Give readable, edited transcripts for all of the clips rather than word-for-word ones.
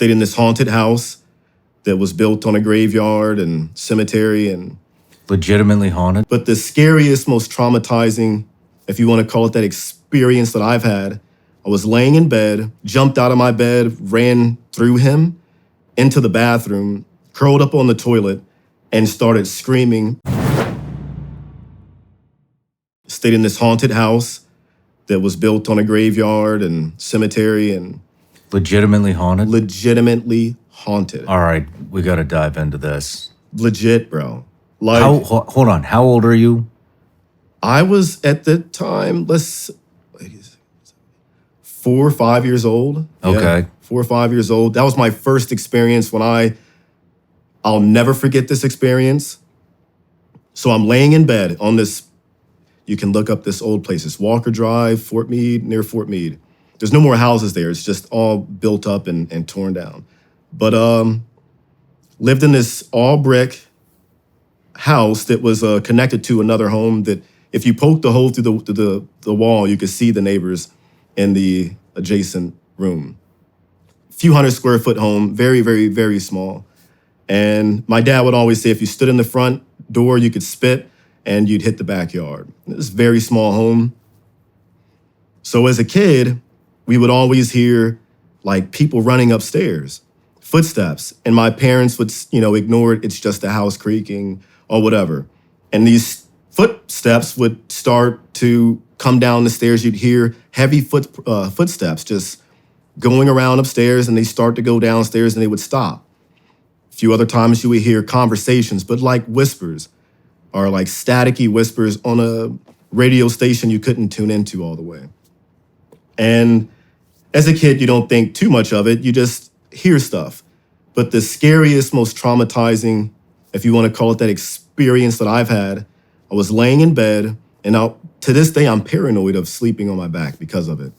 Stayed in this haunted house that was built on a graveyard and cemetery. And Legitimately haunted? But the scariest, most traumatizing, if you want to call it that, experience that I've had, I was laying in bed, jumped out of my bed, ran through him into the bathroom, curled up on the toilet, and started screaming. Stayed in this haunted house that was built on a graveyard and cemetery. And Legitimately haunted? Legitimately haunted. All right, we got to dive into this. Legit, bro. Like, hold on, how old are you? I was at the time, 4 or 5 years old. Okay. 4 or 5 years old. That was my first experience I'll never forget this experience. So I'm laying in bed on this, you can look up this old place. It's Walker Drive, near Fort Meade. There's no more houses there. It's just all built up and torn down. But lived in this all brick house that was connected to another home that if you poked the hole through the wall, you could see the neighbors in the adjacent room. Few 100-square-foot home, very, very, very small. And my dad would always say if you stood in the front door, you could spit and you'd hit the backyard. It was a very small home. So as a kid, we would always hear like people running upstairs, footsteps, and my parents would, ignore it. It's just a house creaking or whatever. And these footsteps would start to come down the stairs. You'd hear heavy footsteps just going around upstairs, and they start to go downstairs and they would stop. A few other times you would hear conversations, but like whispers or like staticky whispers on a radio station you couldn't tune into all the way. And as a kid, you don't think too much of it. You just hear stuff. But the scariest, most traumatizing, if you want to call it that, experience that I've had, I was laying in bed, and to this day, I'm paranoid of sleeping on my back because of it.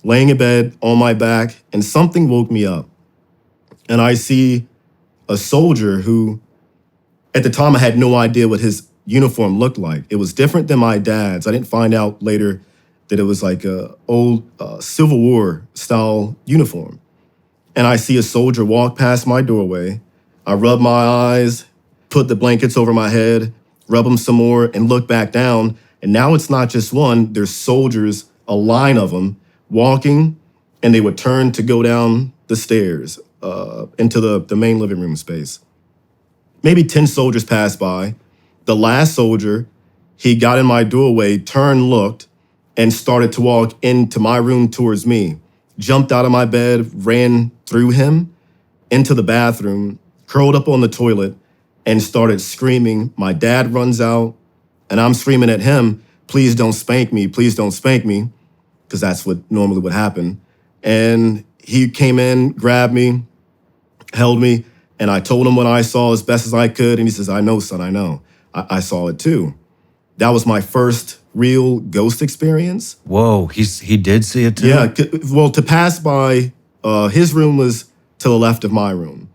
Laying in bed on my back, and something woke me up. And I see a soldier who, at the time, I had no idea what his uniform looked like. It was different than my dad's. I didn't find out later that it was like a old Civil War style uniform. And I see a soldier walk past my doorway. I rub my eyes, put the blankets over my head, rub them some more, and look back down. And now it's not just one, there's soldiers, a line of them, walking, and they would turn to go down the stairs into the main living room space. Maybe 10 soldiers passed by. The last soldier, he got in my doorway, turned, looked, and started to walk into my room towards me. Jumped out of my bed, ran through him into the bathroom, curled up on the toilet, and started screaming. My dad runs out, and I'm screaming at him, please don't spank me, because that's what normally would happen. And he came in, grabbed me, held me, and I told him what I saw as best as I could, and he says, I know, son, I know. I saw it too. That was my first real ghost experience. Whoa, he did see it too? Yeah, well, to pass by, his room was to the left of my room.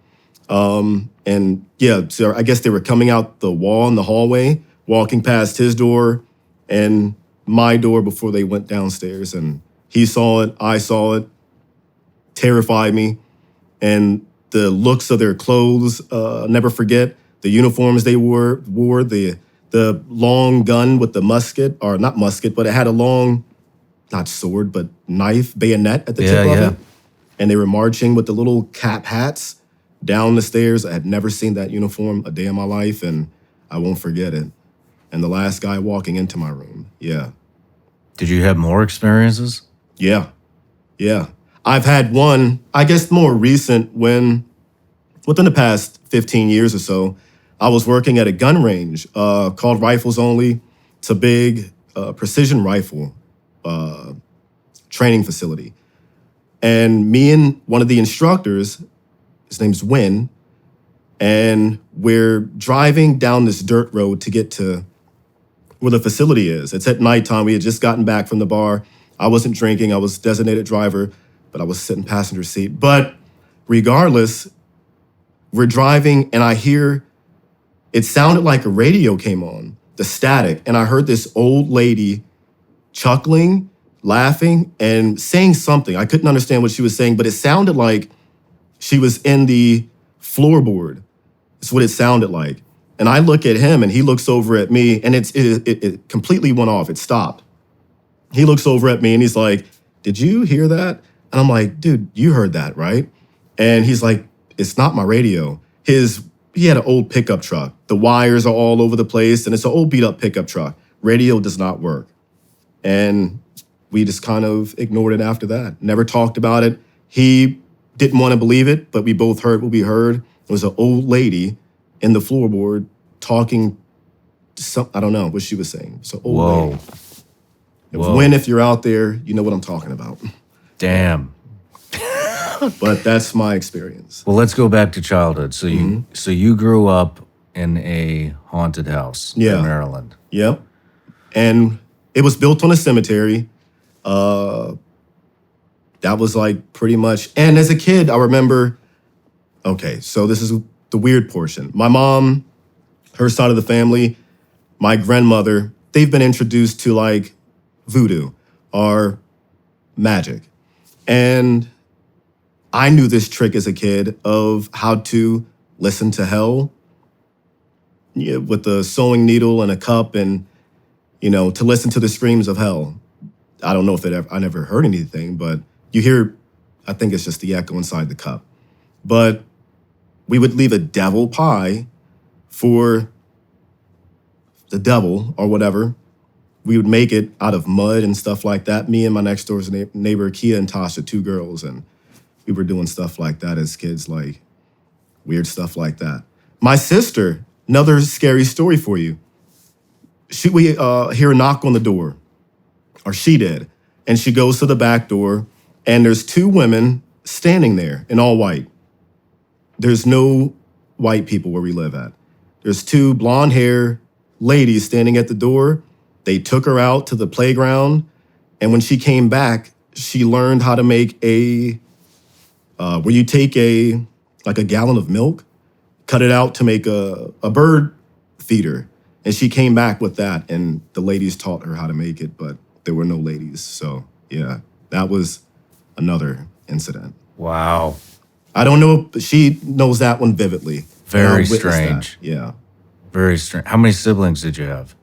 And yeah, so I guess they were coming out the wall in the hallway, walking past his door and my door before they went downstairs. And he saw it, I saw it, terrified me. And the looks of their clothes, never forget. The uniforms they wore, the long gun with the musket, or not musket, but it had a long, not sword, but knife, bayonet at the tip of it. And they were marching with the little cap hats down the stairs. I had never seen that uniform a day in my life, and I won't forget it. And the last guy walking into my room, yeah. Did you have more experiences? Yeah. I've had one, I guess more recent, when within the past 15 years or so, I was working at a gun range called Rifles Only. It's a big precision rifle training facility. And me and one of the instructors, his name's Win, and we're driving down this dirt road to get to where the facility is. It's at nighttime. We had just gotten back from the bar. I wasn't drinking. I was designated driver, but I was sitting passenger seat. But regardless, we're driving, and I hear, it sounded like a radio came on, the static, and I heard this old lady chuckling, laughing, and saying something. I couldn't understand what she was saying, but it sounded like She was in the floorboard. That's what it sounded like. And I look at him and he looks over at me and it completely went off. It stopped. He looks over at me and he's like, "Did you hear that?" And I'm like, "Dude, you heard that, right?" And he's like, "It's not my radio." He had an old pickup truck. The wires are all over the place and it's an old beat up pickup truck. Radio does not work. And we just kind of ignored it after that. Never talked about it. He didn't want to believe it, but we both heard what we heard. It was an old lady in the floorboard talking to I don't know what she was saying. So old Whoa. lady. Whoa. When, if you're out there, you know what I'm talking about. Damn. But that's my experience. Well, let's go back to childhood. So you grew up in a haunted house in Maryland. Yep. And it was built on a cemetery. That was like pretty much. And as a kid, I remember. Okay, so this is the weird portion. My mom, her side of the family, my grandmother, they've been introduced to like voodoo or magic. And I knew this trick as a kid of how to listen to hell with a sewing needle and a cup and, to listen to the screams of hell. I don't know if I never heard anything, but you hear, I think it's just the echo inside the cup. But we would leave a devil pie for the devil or whatever. We would make it out of mud and stuff like that. Me and my next door neighbor, Kia and Tasha, 2 girls, and we were doing stuff like that as kids, like weird stuff like that. My sister, another scary story for you. We hear a knock on the door, or she did, and she goes to the back door, and there's 2 women standing there in all white. There's no white people where we live at. There's 2 blonde hair ladies standing at the door. They took her out to the playground, and when she came back, she learned how to make where you take a gallon of milk, cut it out to make a bird feeder. And she came back with that, and the ladies taught her how to make it, but there were no ladies. So, yeah, that was another incident. Wow. I don't know, but she knows that one vividly. Very strange. That. Yeah. Very strange. How many siblings did you have?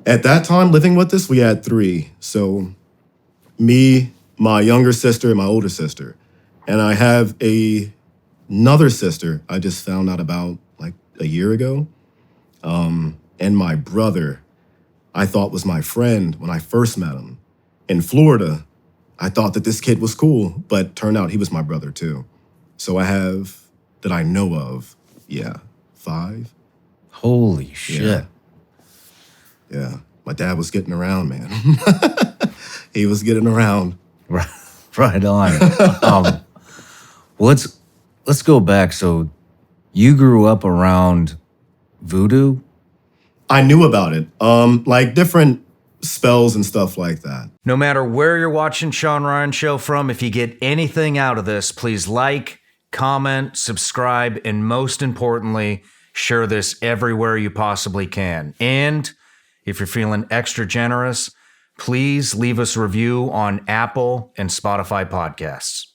At that time, living with us, we had 3. So me, my younger sister, and my older sister. And I have another sister I just found out about like a year ago. And my brother, I thought was my friend when I first met him. In Florida, I thought that this kid was cool, but turned out he was my brother too. So I have, that I know of, 5. Holy shit. Yeah. My dad was getting around, man. He was getting around. Right on. Well, let's go back. So you grew up around voodoo? I knew about it. Like different spells and stuff like that. No matter where you're watching Shawn Ryan Show from, if you get anything out of this, please like, comment, subscribe, and most importantly, share this everywhere you possibly can. And if you're feeling extra generous, please leave us a review on Apple and Spotify podcasts.